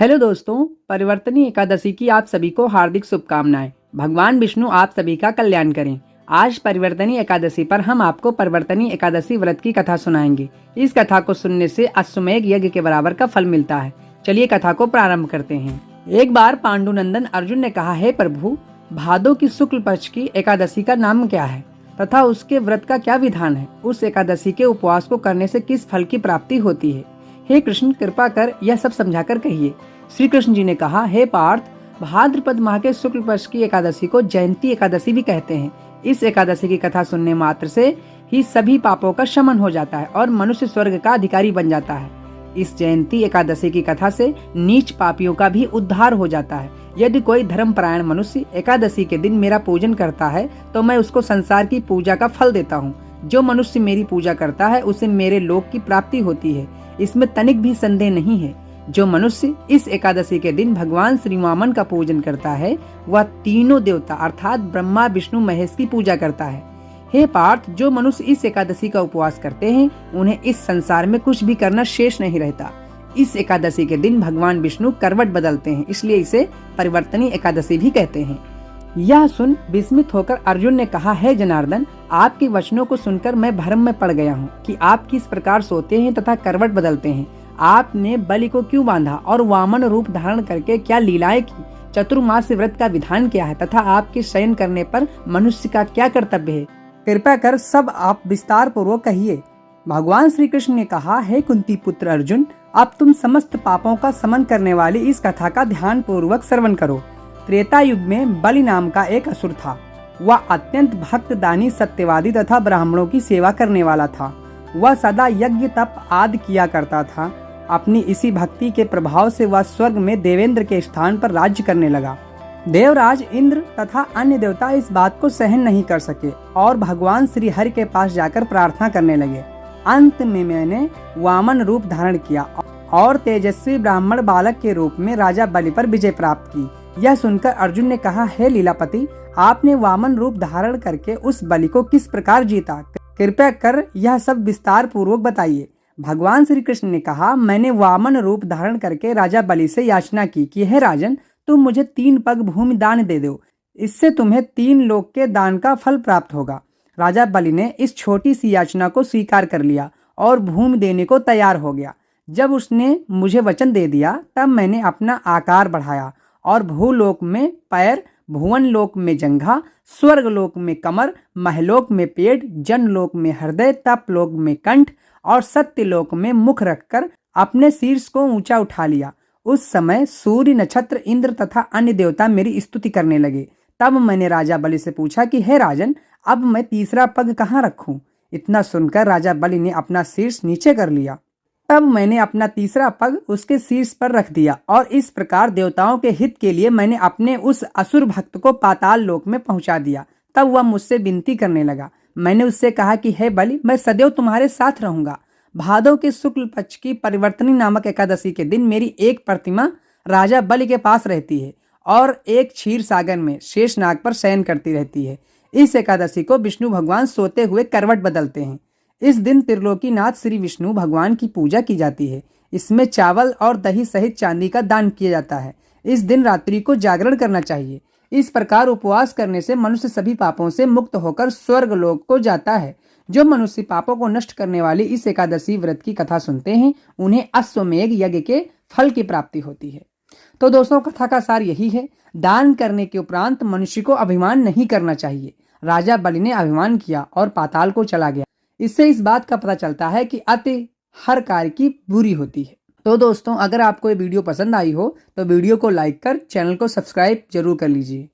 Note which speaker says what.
Speaker 1: Hello दोस्तों, परिवर्तनी एकादशी की आप सभी को हार्दिक शुभकामनाएं। भगवान विष्णु आप सभी का कल्याण करें। आज परिवर्तनी एकादशी पर हम आपको परिवर्तनी एकादशी व्रत की कथा सुनाएंगे। इस कथा को सुनने से अश्वमेध यज्ञ के बराबर का फल मिलता है। चलिए कथा को प्रारंभ करते हैं। एक बार पांडुनंदन अर्जुन ने कहा, हे प्रभु, भादो की शुक्ल पक्ष की एकादशी का नाम क्या है तथा उसके व्रत का क्या विधान है? उस एकादशी के उपवास को करने से किस फल की प्राप्ति होती है? हे कृष्ण, कृपा कर यह सब समझाकर कहिए। श्री कृष्ण जी ने कहा, हे पार्थ, भाद्रपद माह के शुक्ल पक्ष की एकादशी को जयंती एकादशी भी कहते हैं। इस एकादशी की कथा सुनने मात्र से ही सभी पापों का शमन हो जाता है और मनुष्य स्वर्ग का अधिकारी बन जाता है। इस जयंती एकादशी की कथा से नीच पापियों का भी उद्धार हो जाता है। यदि कोई धर्मपरायण मनुष्य एकादशी के दिन मेरा पूजन करता है तो मैं उसको संसार की पूजा का फल देता हूँ। जो मनुष्य मेरी पूजा करता है उसे मेरे लोक की प्राप्ति होती है, इसमें तनिक भी संदेह नहीं है। जो मनुष्य इस एकादशी के दिन भगवान श्री वामन का पूजन करता है वह तीनों देवता अर्थात ब्रह्मा विष्णु महेश की पूजा करता है। हे पार्थ, जो मनुष्य इस एकादशी का उपवास करते हैं उन्हें इस संसार में कुछ भी करना शेष नहीं रहता। इस एकादशी के दिन भगवान विष्णु करवट बदलते हैं, इसलिए इसे परिवर्तनी एकादशी भी कहते हैं। यह सुन विस्मित होकर अर्जुन ने कहा, हे जनार्दन, आपके वचनों को सुनकर मैं भ्रम में पड़ गया हूँ कि आप किस प्रकार सोते हैं तथा करवट बदलते हैं। आपने बलि को क्यों बांधा और वामन रूप धारण करके क्या लीलाएं की? चतुर्मास व्रत का विधान क्या है तथा आपके शयन करने पर मनुष्य का क्या कर्तव्य है? कृपया कर सब आप विस्तार पूर्वक कहिए। भगवान श्री कृष्ण ने कहा, हे कुंती पुत्र अर्जुन, अब तुम समस्त पापों का समन करने वाली इस कथा का ध्यान पूर्वक श्रवण करो। त्रेता युग में बलि नाम का एक असुर था। वह अत्यंत भक्त, दानी, सत्यवादी तथा ब्राह्मणों की सेवा करने वाला था। वह सदा यज्ञ तप आदि किया करता था। अपनी इसी भक्ति के प्रभाव से वह स्वर्ग में देवेंद्र के स्थान पर राज्य करने लगा। देवराज इंद्र तथा अन्य देवता इस बात को सहन नहीं कर सके और भगवान श्री हरि के पास जाकर प्रार्थना करने लगे। अंत में मैंने वामन रूप धारण किया और तेजस्वी ब्राह्मण बालक के रूप में राजा बलि पर विजय प्राप्त की। यह सुनकर अर्जुन ने कहा, हे लीलापति, आपने वामन रूप धारण करके उस बलि को किस प्रकार जीता? कृपया कर यह सब विस्तार पूर्वक बताइए। भगवान श्री कृष्ण ने कहा, मैंने वामन रूप धारण करके राजा बलि से याचना की कि हे राजन, तुम मुझे 3 पग भूमि दान दे दो, इससे तुम्हें 3 लोक के दान का फल प्राप्त होगा। राजा बलि ने इस छोटी सी याचना को स्वीकार कर लिया और भूमि देने को तैयार हो गया। जब उसने मुझे वचन दे दिया तब मैंने अपना आकार बढ़ाया और भूलोक में पैर, भुवन लोक में जंघा, स्वर्ग लोक में कमर, महलोक में पेट, जनलोक में हृदय, तप लोक में कंठ और सत्यलोक में मुख रखकर अपने शीर्ष को ऊंचा उठा लिया। उस समय सूर्य, नक्षत्र, इंद्र तथा अन्य देवता मेरी स्तुति करने लगे। तब मैंने राजा बलि से पूछा कि हे राजन, अब मैं तीसरा पग कहाँ रखूं? इतना सुनकर राजा बलि ने अपना शीर्ष नीचे कर लिया। तब मैंने अपना तीसरा पग उसके शीर्ष पर रख दिया और इस प्रकार देवताओं के हित के लिए मैंने अपने उस असुर भक्त को पाताल लोक में पहुंचा दिया। तब वह मुझसे विनती करने लगा। मैंने उससे कहा कि हे बलि, मैं सदैव तुम्हारे साथ रहूंगा। भादो के शुक्ल पक्ष की परिवर्तनी नामक एकादशी के दिन मेरी एक प्रतिमा राजा बलि के पास रहती है और एक क्षीर सागर में शेषनाग पर शयन करती रहती है। इस एकादशी को विष्णु भगवान सोते हुए करवट बदलते हैं। इस दिन त्रिलोकीनाथ श्री विष्णु भगवान की पूजा की जाती है। इसमें चावल और दही सहित चांदी का दान किया जाता है। इस दिन रात्रि को जागरण करना चाहिए। इस प्रकार उपवास करने से मनुष्य सभी पापों से मुक्त होकर स्वर्ग लोक को जाता है। जो मनुष्य पापों को नष्ट करने वाली इस एकादशी व्रत की कथा सुनते हैं उन्हें अश्वमेध यज्ञ के फल की प्राप्ति होती है। तो दोस्तों, कथा का सार यही है, दान करने के उपरांत मनुष्य को अभिमान नहीं करना चाहिए। राजा बलि ने अभिमान किया और पाताल को चला गया। इससे इस बात का पता चलता है कि अति हर कार्य की बुरी होती है। तो दोस्तों, अगर आपको ये वीडियो पसंद आई हो तो वीडियो को लाइक कर चैनल को सब्सक्राइब जरूर कर लीजिए।